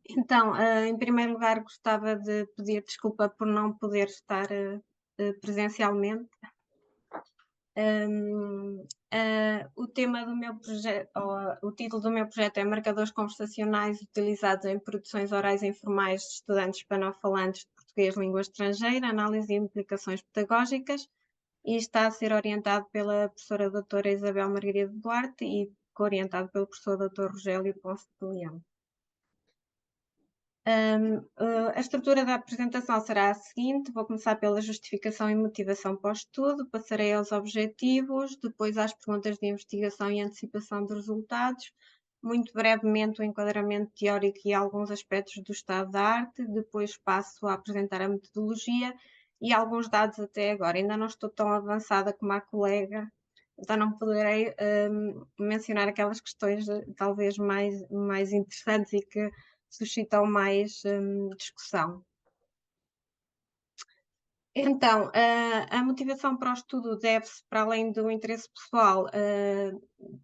Então, em primeiro lugar, gostava de pedir desculpa por não poder estar presencialmente. O tema do meu projeto, o título do meu projeto é Marcadores conversacionais utilizados em produções orais e informais de estudantes hispanofalantes de português língua estrangeira, análise e implicações pedagógicas, e está a ser orientado pela professora doutora Isabel Margarida Duarte e co-orientado pelo professor doutor Rogélio Ponce de Leão. A estrutura da apresentação será a seguinte: vou começar pela justificação e motivação para o estudo, passarei aos objetivos, depois às perguntas de investigação e antecipação de resultados, muito brevemente o enquadramento teórico e alguns aspectos do estado da arte, depois passo a apresentar a metodologia e alguns dados até agora. Ainda não estou tão avançada como a colega, então não poderei mencionar aquelas questões talvez mais interessantes e que suscitam mais discussão. Então, a motivação para o estudo deve-se, para além do interesse pessoal,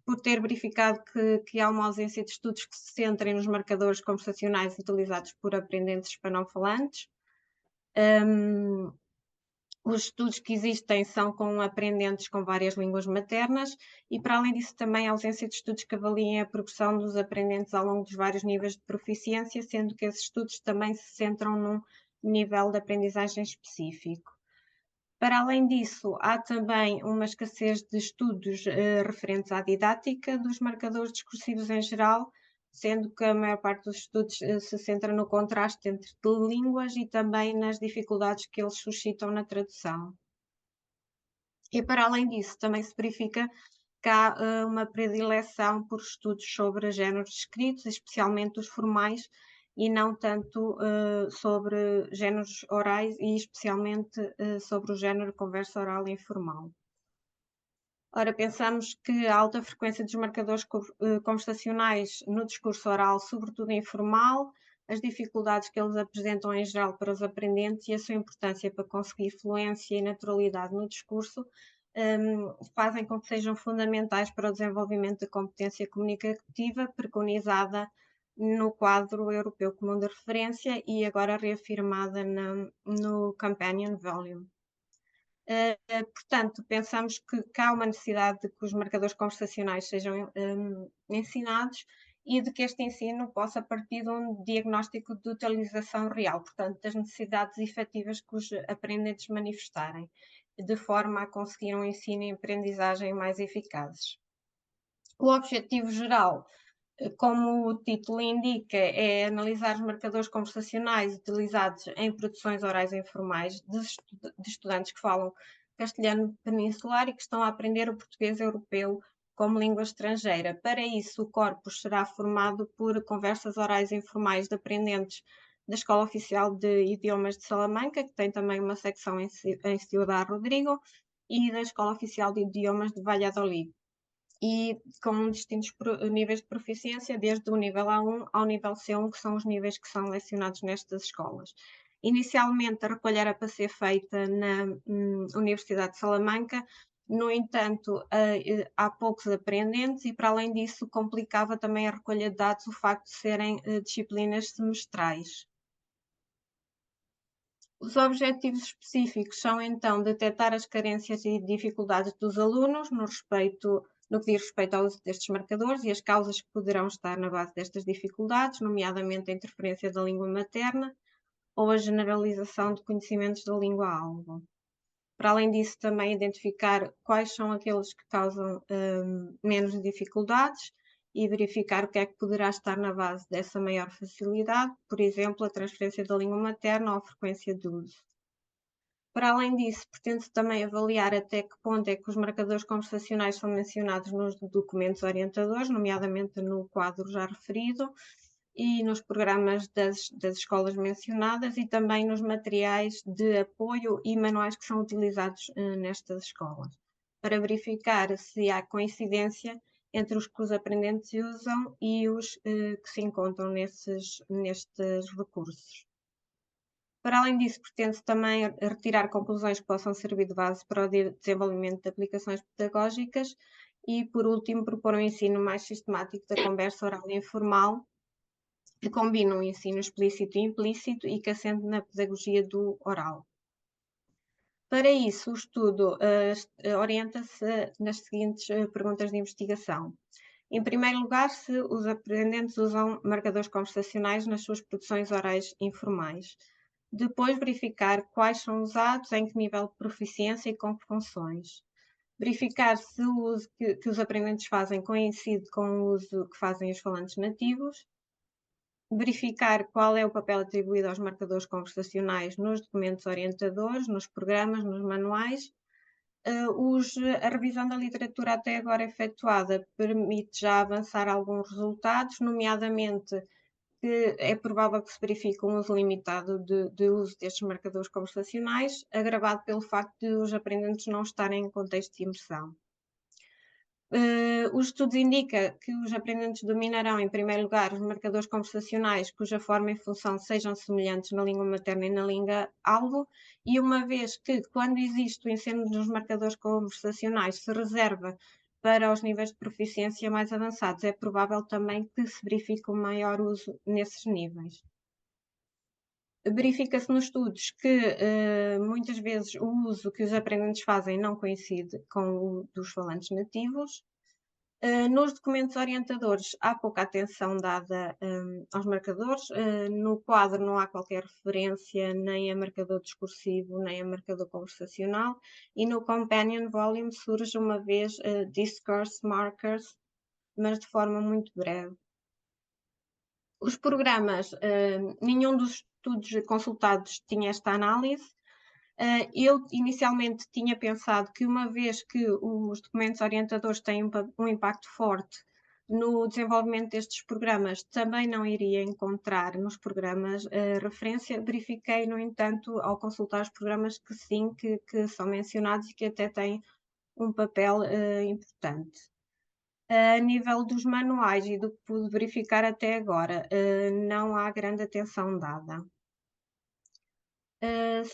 por ter verificado que há uma ausência de estudos que se centrem nos marcadores conversacionais utilizados por aprendentes hispanofalantes. Os estudos que existem são com aprendentes com várias línguas maternas e, para além disso, também a ausência de estudos que avaliem a progressão dos aprendentes ao longo dos vários níveis de proficiência, sendo que esses estudos também se centram num nível de aprendizagem específico. Para além disso, há também uma escassez de estudos referentes à didática dos marcadores discursivos em geral, sendo que a maior parte dos estudos se centra no contraste entre línguas e também nas dificuldades que eles suscitam na tradução. E para além disso, também se verifica que há uma predileção por estudos sobre géneros escritos, especialmente os formais, e não tanto sobre géneros orais e especialmente sobre o género conversa oral informal. Ora, pensamos que a alta frequência dos marcadores conversacionais no discurso oral, sobretudo informal, as dificuldades que eles apresentam em geral para os aprendentes e a sua importância para conseguir fluência e naturalidade no discurso, fazem com que sejam fundamentais para o desenvolvimento da competência comunicativa preconizada no quadro europeu comum de referência e agora reafirmada no Companion Volume. Portanto, pensamos que há uma necessidade de que os marcadores conversacionais sejam ensinados e de que este ensino possa partir de um diagnóstico de utilização real, portanto, das necessidades efetivas que os aprendentes manifestarem, de forma a conseguir um ensino e aprendizagem mais eficazes. O objetivo geral, como o título indica, é analisar os marcadores conversacionais utilizados em produções orais informais de estudantes que falam castelhano peninsular e que estão a aprender o português europeu como língua estrangeira. Para isso, o corpus será formado por conversas orais informais de aprendentes da Escola Oficial de Idiomas de Salamanca, que tem também uma secção em Ciudad Rodrigo, e da Escola Oficial de Idiomas de Valladolid, e com distintos níveis de proficiência, desde o nível A1 ao nível C1, que são os níveis que são lecionados nestas escolas. Inicialmente, a recolha era para ser feita na Universidade de Salamanca, no entanto, há poucos aprendentes e, para além disso, complicava também a recolha de dados o facto de serem disciplinas semestrais. Os objetivos específicos são, então, detectar as carências e dificuldades dos alunos no que diz respeito ao uso destes marcadores e as causas que poderão estar na base destas dificuldades, nomeadamente a interferência da língua materna ou a generalização de conhecimentos da língua-alvo. Para além disso, também identificar quais são aqueles que causam menos dificuldades e verificar o que é que poderá estar na base dessa maior facilidade, por exemplo, a transferência da língua materna ou a frequência de uso. Para além disso, pretende-se também avaliar até que ponto é que os marcadores conversacionais são mencionados nos documentos orientadores, nomeadamente no quadro já referido, e nos programas das escolas mencionadas e também nos materiais de apoio e manuais que são utilizados nestas escolas, para verificar se há coincidência entre os que os aprendentes usam e os que se encontram nestes recursos. Para além disso, pretende também retirar conclusões que possam servir de base para o desenvolvimento de aplicações pedagógicas e, por último, propor um ensino mais sistemático da conversa oral e informal, que combinam o ensino explícito e implícito e que assente na pedagogia do oral. Para isso, o estudo orienta-se nas seguintes perguntas de investigação. Em primeiro lugar, se os aprendentes usam marcadores conversacionais nas suas produções orais informais. Depois, verificar quais são usados, em que nível de proficiência e com que funções. Verificar se o uso que os aprendentes fazem coincide com o uso que fazem os falantes nativos. Verificar qual é o papel atribuído aos marcadores conversacionais nos documentos orientadores, nos programas, nos manuais. A revisão da literatura até agora efetuada permite já avançar alguns resultados, nomeadamente que é provável que se verifique um uso limitado de uso destes marcadores conversacionais, agravado pelo facto de os aprendentes não estarem em contexto de imersão. Os estudos indicam que os aprendentes dominarão, em primeiro lugar, os marcadores conversacionais cuja forma e função sejam semelhantes na língua materna e na língua-alvo, e uma vez que, quando existe o ensino dos marcadores conversacionais, se reserva para os níveis de proficiência mais avançados, é provável também que se verifique um maior uso nesses níveis. Verifica-se nos estudos que muitas vezes o uso que os aprendentes fazem não coincide com o dos falantes nativos. Nos documentos orientadores há pouca atenção dada aos marcadores. No quadro não há qualquer referência nem a marcador discursivo nem a marcador conversacional, e no Companion Volume surge uma vez Discourse Markers, mas de forma muito breve. Os programas, nenhum dos estudos consultados tinha esta análise. Eu inicialmente tinha pensado que, uma vez que os documentos orientadores têm um impacto forte no desenvolvimento destes programas, também não iria encontrar nos programas referência. Verifiquei, no entanto, ao consultar os programas, que sim, que são mencionados e que até têm um papel importante. A nível dos manuais e do que pude verificar até agora, não há grande atenção dada.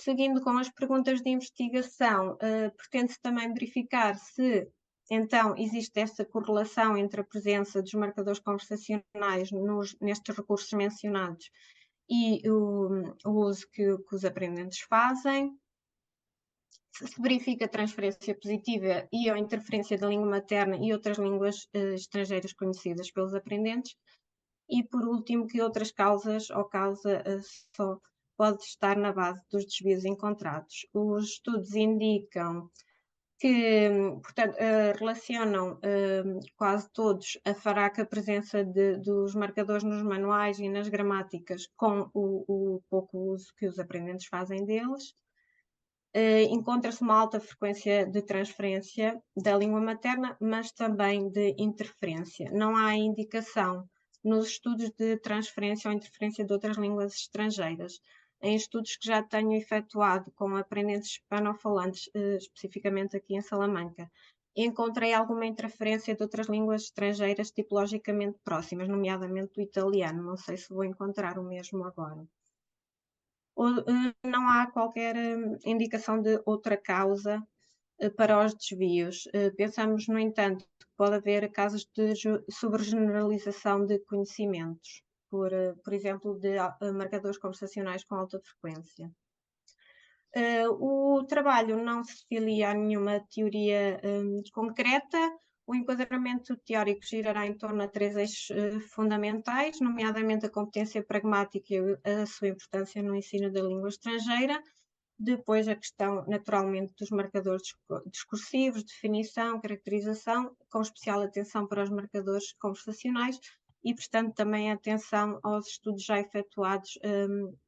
Seguindo com as perguntas de investigação, pretende-se também verificar se, então, existe essa correlação entre a presença dos marcadores conversacionais nestes recursos mencionados e o uso que os aprendentes fazem. Se verifica transferência positiva e ou interferência da língua materna e outras línguas estrangeiras conhecidas pelos aprendentes. E, por último, que outras causas ou causa só pode estar na base dos desvios encontrados. Os estudos indicam que, portanto, relacionam quase todos a fraca presença dos marcadores nos manuais e nas gramáticas com o pouco uso que os aprendentes fazem deles. Encontra-se uma alta frequência de transferência da língua materna, mas também de interferência. Não há indicação nos estudos de transferência ou interferência de outras línguas estrangeiras. Em estudos que já tenho efetuado com aprendentes hispanofalantes, especificamente aqui em Salamanca, encontrei alguma interferência de outras línguas estrangeiras tipologicamente próximas, nomeadamente do italiano. Não sei se vou encontrar o mesmo agora. Não há qualquer indicação de outra causa para os desvios. Pensamos, no entanto, que pode haver casos de sobregeneralização de conhecimentos, por exemplo, de marcadores conversacionais com alta frequência. O trabalho não se filia a nenhuma teoria concreta. O enquadramento teórico girará em torno de 3 eixos fundamentais, nomeadamente a competência pragmática e a sua importância no ensino da língua estrangeira. Depois a questão, naturalmente, dos marcadores discursivos, definição, caracterização, com especial atenção para os marcadores conversacionais e, portanto, também atenção aos estudos já efetuados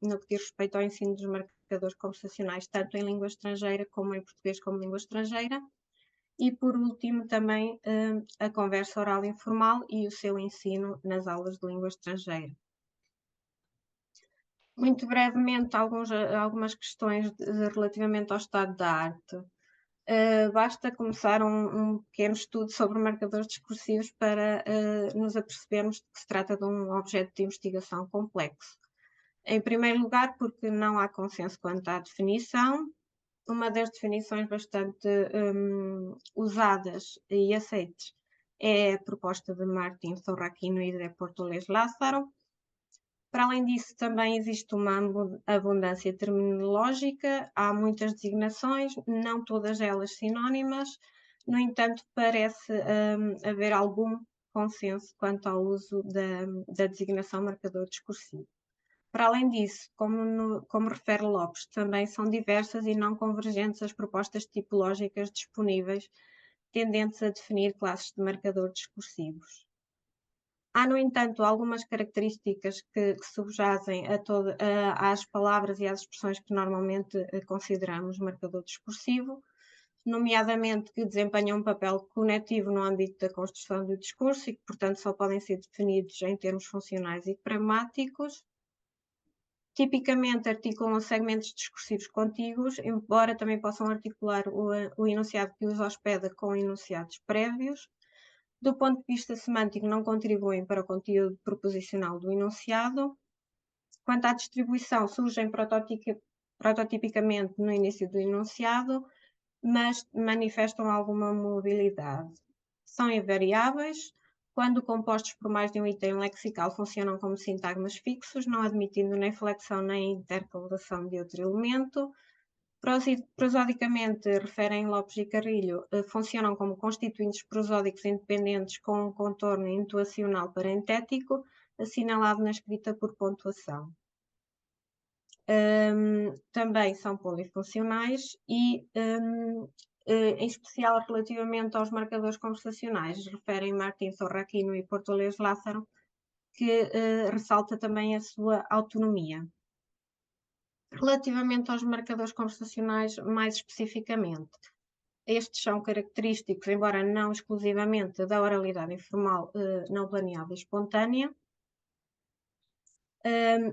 no que diz respeito ao ensino dos marcadores conversacionais, tanto em língua estrangeira como em português como língua estrangeira. E, por último, também a conversa oral informal e o seu ensino nas aulas de língua estrangeira. Muito brevemente, algumas questões relativamente ao estado da arte. Basta começar um pequeno estudo sobre marcadores discursivos para nos apercebermos de que se trata de um objeto de investigação complexo. Em primeiro lugar, porque não há consenso quanto à definição. Uma das definições bastante usadas e aceites é a proposta de Martin Zorrachino e de Portoles Lázaro. Para além disso, também existe uma abundância terminológica, há muitas designações, não todas elas sinónimas, no entanto, parece haver algum consenso quanto ao uso da designação marcador discursivo. Para além disso, como refere Lopes, também são diversas e não convergentes as propostas tipológicas disponíveis, tendentes a definir classes de marcador discursivos. Há, no entanto, algumas características que subjazem às palavras e às expressões que normalmente consideramos marcador discursivo, nomeadamente que desempenham um papel conectivo no âmbito da construção do discurso e que, portanto, só podem ser definidos em termos funcionais e pragmáticos. Tipicamente articulam segmentos discursivos contíguos, embora também possam articular o enunciado que os hospeda com enunciados prévios. Do ponto de vista semântico, não contribuem para o conteúdo proposicional do enunciado. Quanto à distribuição, surgem prototipicamente no início do enunciado, mas manifestam alguma mobilidade. São invariáveis. Quando compostos por mais de um item lexical, funcionam como sintagmas fixos, não admitindo nem flexão nem intercalação de outro elemento. Prosodicamente, referem Lopes e Carrilho, funcionam como constituintes prosódicos independentes com um contorno intuacional parentético, assinalado na escrita por pontuação. Também são polifuncionais e, em especial relativamente aos marcadores conversacionais, referem Martim Zorraquino e Portolés Lázaro, que ressalta também a sua autonomia. Relativamente aos marcadores conversacionais, mais especificamente, estes são característicos, embora não exclusivamente, da oralidade informal não planeada e espontânea.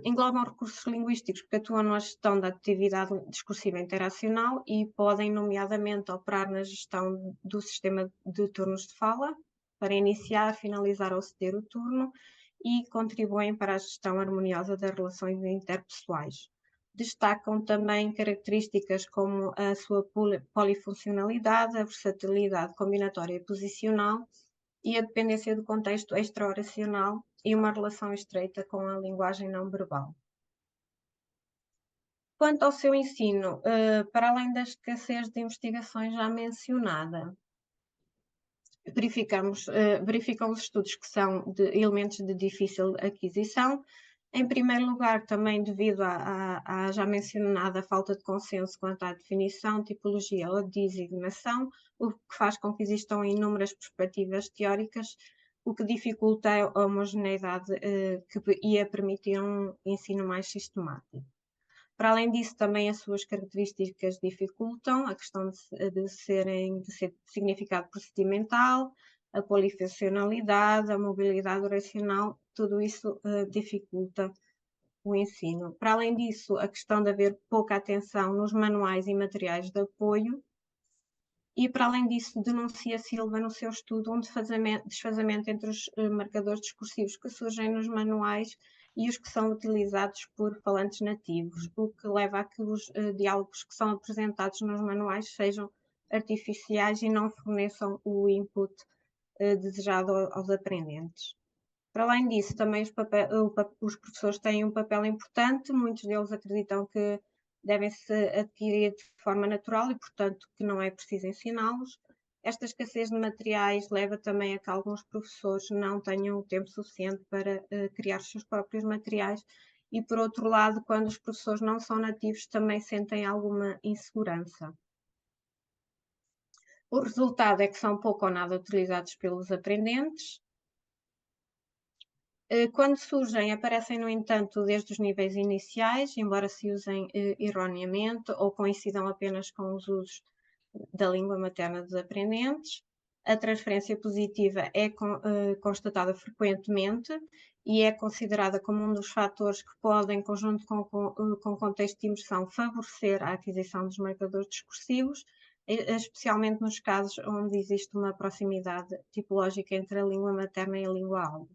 Englobam recursos linguísticos que atuam na gestão da atividade discursiva interacional e podem, nomeadamente, operar na gestão do sistema de turnos de fala, para iniciar, finalizar ou ceder o turno, e contribuem para a gestão harmoniosa das relações interpessoais. Destacam também características como a sua polifuncionalidade, a versatilidade combinatória e posicional e a dependência do contexto extra-oracional e uma relação estreita com a linguagem não verbal. Quanto ao seu ensino, para além da escassez de investigações já mencionada, verificam os estudos que são de elementos de difícil aquisição. Em primeiro lugar, também devido à já mencionada falta de consenso quanto à definição, tipologia ou designação, o que faz com que existam inúmeras perspectivas teóricas, o que dificulta a homogeneidade que ia permitir um ensino mais sistemático. Para além disso, também as suas características dificultam a questão de ser de significado procedimental, a polifuncionalidade, a mobilidade oracional, tudo isso dificulta o ensino. Para além disso, a questão de haver pouca atenção nos manuais e materiais de apoio, e para além disso, denuncia Silva no seu estudo um desfazamento entre os marcadores discursivos que surgem nos manuais e os que são utilizados por falantes nativos, o que leva a que os diálogos que são apresentados nos manuais sejam artificiais e não forneçam o input desejado aos aprendentes. Para além disso, também os professores têm um papel importante, muitos deles acreditam que devem-se adquirir de forma natural e, portanto, que não é preciso ensiná-los. Esta escassez de materiais leva também a que alguns professores não tenham o tempo suficiente para criar os seus próprios materiais e, por outro lado, quando os professores não são nativos, também sentem alguma insegurança. O resultado é que são pouco ou nada utilizados pelos aprendentes. Quando surgem, aparecem, no entanto, desde os níveis iniciais, embora se usem erroneamente ou coincidam apenas com os usos da língua materna dos aprendentes. A transferência positiva é constatada frequentemente e é considerada como um dos fatores que podem, em conjunto com contexto de imersão, favorecer a aquisição dos marcadores discursivos, especialmente nos casos onde existe uma proximidade tipológica entre a língua materna e a língua-alvo.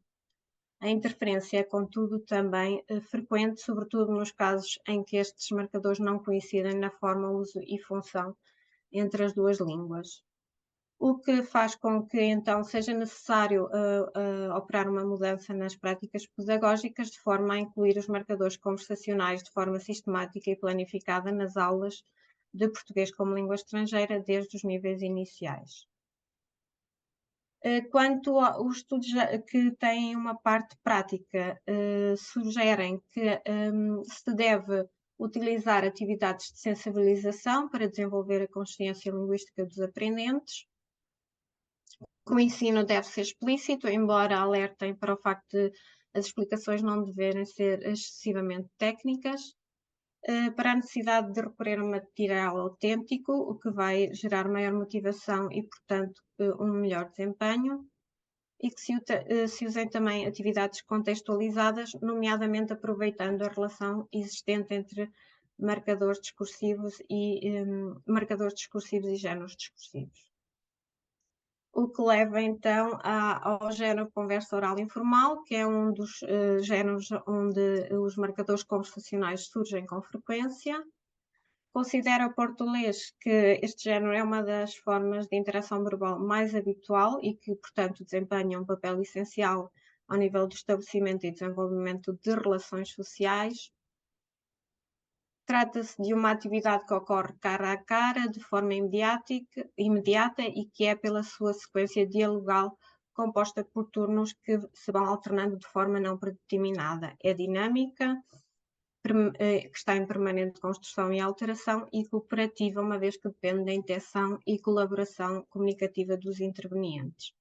A interferência é, contudo, também frequente, sobretudo nos casos em que estes marcadores não coincidem na forma, uso e função entre as duas línguas. o que faz com que então seja necessário operar uma mudança nas práticas pedagógicas, de forma a incluir os marcadores conversacionais de forma sistemática e planificada nas aulas de português como língua estrangeira, desde os níveis iniciais. Quanto aos estudos que têm uma parte prática, sugerem que se deve utilizar atividades de sensibilização para desenvolver a consciência linguística dos aprendentes, que o ensino deve ser explícito, embora alertem para o facto de as explicações não deverem ser excessivamente técnicas, para a necessidade de recorrer a um material autêntico, o que vai gerar maior motivação e, portanto, um melhor desempenho, e que se usem também atividades contextualizadas, nomeadamente aproveitando a relação existente entre marcadores discursivos e géneros discursivos. O que leva então ao género conversa oral informal, que é um dos géneros onde os marcadores conversacionais surgem com frequência. Considera o português que este género é uma das formas de interação verbal mais habitual e que, portanto, desempenha um papel essencial ao nível do estabelecimento e desenvolvimento de relações sociais. Trata-se de uma atividade que ocorre cara a cara, de forma imediata e que é, pela sua sequência dialogal, composta por turnos que se vão alternando de forma não predeterminada. É dinâmica, que está em permanente construção e alteração, e cooperativa, uma vez que depende da intenção e colaboração comunicativa dos intervenientes.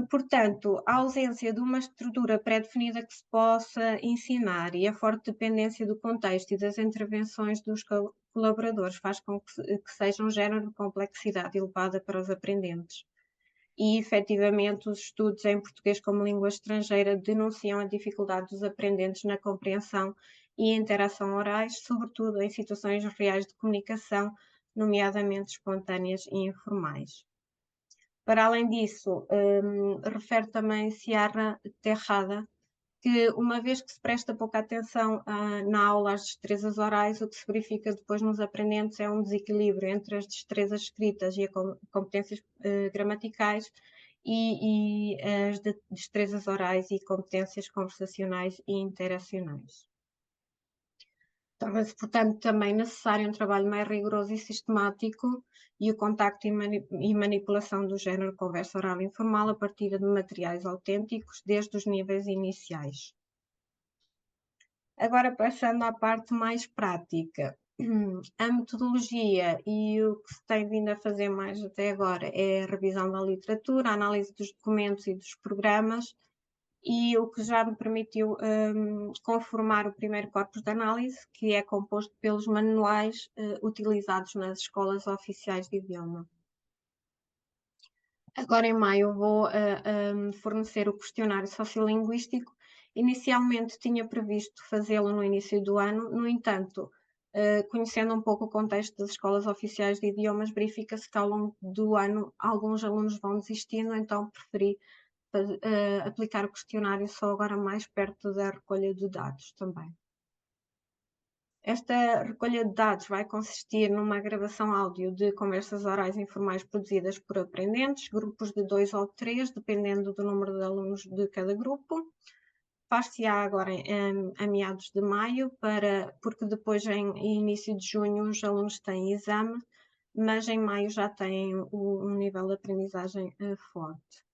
Portanto, a ausência de uma estrutura pré-definida que se possa ensinar e a forte dependência do contexto e das intervenções dos colaboradores faz com que seja um género de complexidade elevada para os aprendentes. E, efetivamente, os estudos em português como língua estrangeira denunciam a dificuldade dos aprendentes na compreensão e interação orais, sobretudo em situações reais de comunicação, nomeadamente espontâneas e informais. Para além disso, refere também Sierra Terrada que, uma vez que se presta pouca atenção na aula às destrezas orais, o que se verifica depois nos aprendentes é um desequilíbrio entre as destrezas escritas e as competências gramaticais e as destrezas orais e competências conversacionais e interacionais. Torna-se, portanto, também necessário um trabalho mais rigoroso e sistemático e o contacto e manipulação do género conversa oral informal a partir de materiais autênticos, desde os níveis iniciais. Agora, passando à parte mais prática, a metodologia e o que se tem vindo a fazer mais até agora é a revisão da literatura, a análise dos documentos e dos programas, e o que já me permitiu conformar o primeiro corpus de análise, que é composto pelos manuais utilizados nas escolas oficiais de idioma. Agora, em maio, vou fornecer o questionário sociolinguístico. Inicialmente tinha previsto fazê-lo no início do ano, no entanto, conhecendo um pouco o contexto das escolas oficiais de idiomas, verifica-se que ao longo do ano alguns alunos vão desistindo, então preferi aplicar o questionário só agora mais perto da recolha de dados também. Esta recolha de dados vai consistir numa gravação áudio de conversas orais informais produzidas por aprendentes, grupos de 2 ou 3, dependendo do número de alunos de cada grupo. Far-se-á agora a meados de maio, porque depois em início de junho os alunos têm exame, mas em maio já têm um nível de aprendizagem forte.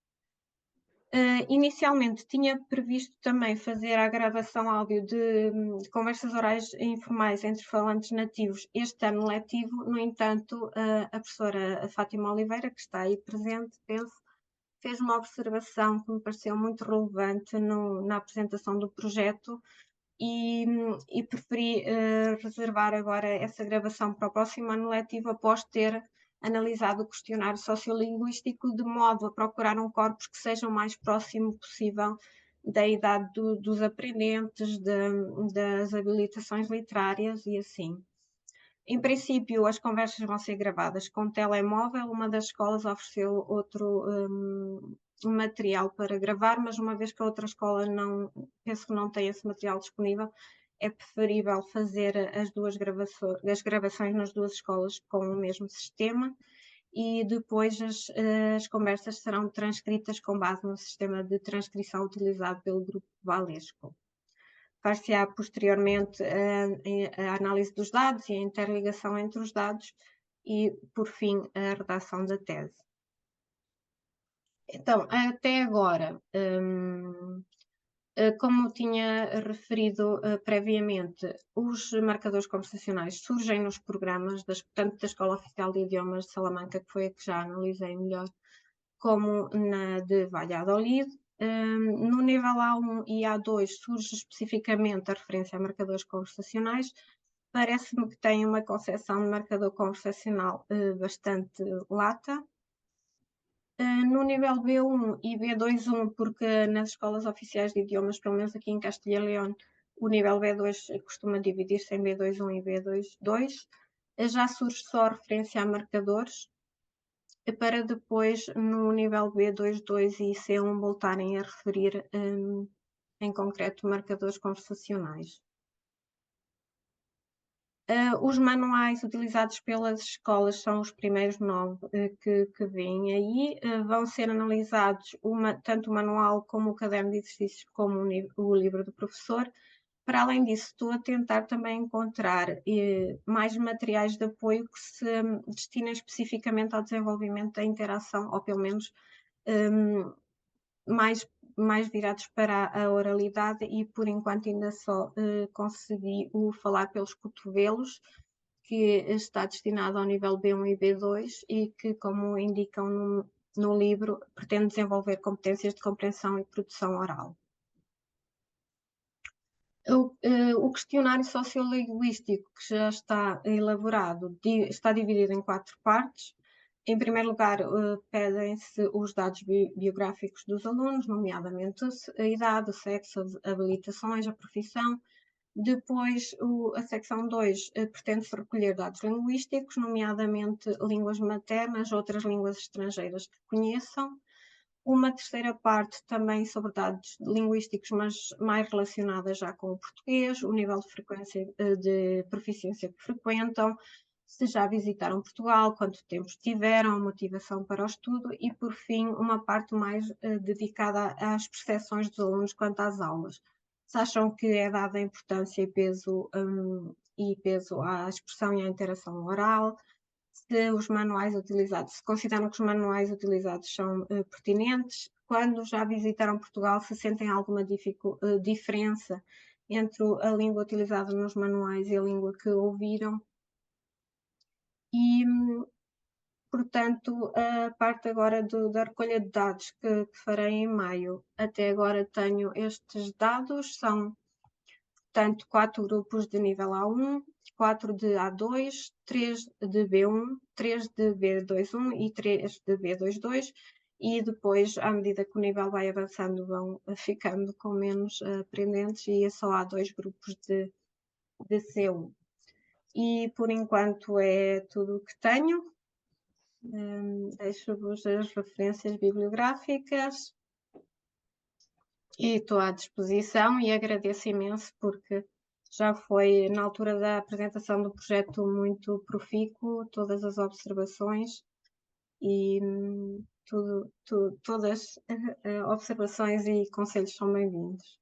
Inicialmente tinha previsto também fazer a gravação áudio de conversas orais informais entre falantes nativos este ano letivo, no entanto, a professora Fátima Oliveira, que está aí presente, penso, fez uma observação que me pareceu muito relevante na apresentação do projeto e preferi reservar agora essa gravação para o próximo ano letivo após ter analisado o questionário sociolinguístico de modo a procurar um corpus que seja o mais próximo possível da idade dos aprendentes, das habilitações literárias e assim. Em princípio, as conversas vão ser gravadas com telemóvel. Uma das escolas ofereceu outro material para gravar, mas uma vez que a outra escola penso que não tem esse material disponível, é preferível fazer as gravações nas duas escolas com o mesmo sistema. e depois as conversas serão transcritas com base no sistema de transcrição utilizado pelo grupo Valesco. Far-se-á posteriormente a análise dos dados e a interligação entre os dados e, por fim, a redação da tese. Então, até agora, como tinha referido previamente, os marcadores conversacionais surgem nos programas, tanto da Escola Oficial de Idiomas de Salamanca, que foi a que já analisei melhor, como na de Valladolid. No nível A1 e A2 surge especificamente a referência a marcadores conversacionais. Parece-me que tem uma concepção de marcador conversacional bastante lata. No nível B1 e B2.1, porque nas escolas oficiais de idiomas, pelo menos aqui em Castilha e León, o nível B2 costuma dividir-se em B2.1 e B2.2, já surge só a referência a marcadores, para depois, no nível B2.2 e C1, voltarem a referir em concreto marcadores conversacionais. Os manuais utilizados pelas escolas são os primeiros 9 que vêm aí. Vão ser analisados tanto o manual como o caderno de exercícios, como o livro do professor. Para além disso, estou a tentar também encontrar mais materiais de apoio que se destinem especificamente ao desenvolvimento da interação, ou pelo menos mais virados para a oralidade, e por enquanto ainda só consegui o falar pelos cotovelos, que está destinado ao nível B1 e B2 e que, como indicam no livro, pretende desenvolver competências de compreensão e produção oral. O questionário sociolinguístico, que já está elaborado, está dividido em 4 partes. Em primeiro lugar, pedem-se os dados biográficos dos alunos, nomeadamente a idade, o sexo, as habilitações, a profissão. Depois, a secção 2 pretende-se recolher dados linguísticos, nomeadamente línguas maternas, outras línguas estrangeiras que conheçam. Uma terceira parte também sobre dados linguísticos, mas mais relacionada já com o português, o nível de frequência de proficiência que frequentam, se já visitaram Portugal, quanto tempo estiveram, a motivação para o estudo e, por fim, uma parte mais dedicada às percepções dos alunos quanto às aulas. Se acham que é dada importância e peso à expressão e à interação oral, se consideram que os manuais utilizados são pertinentes, quando já visitaram Portugal, se sentem alguma diferença entre a língua utilizada nos manuais e a língua que ouviram. E, portanto, a parte agora da recolha de dados que farei em maio, até agora tenho estes dados, são, portanto, 4 grupos de nível A1, 4 de A2, 3 de B1, 3 de B2.1 e 3 de B2.2, e depois, à medida que o nível vai avançando, vão ficando com menos aprendentes e só há 2 grupos de C1. E por enquanto é tudo o que tenho. Deixo-vos as referências bibliográficas e estou à disposição, e agradeço imenso porque já foi na altura da apresentação do projeto muito profícuo todas as observações e todas observações e conselhos são bem-vindos.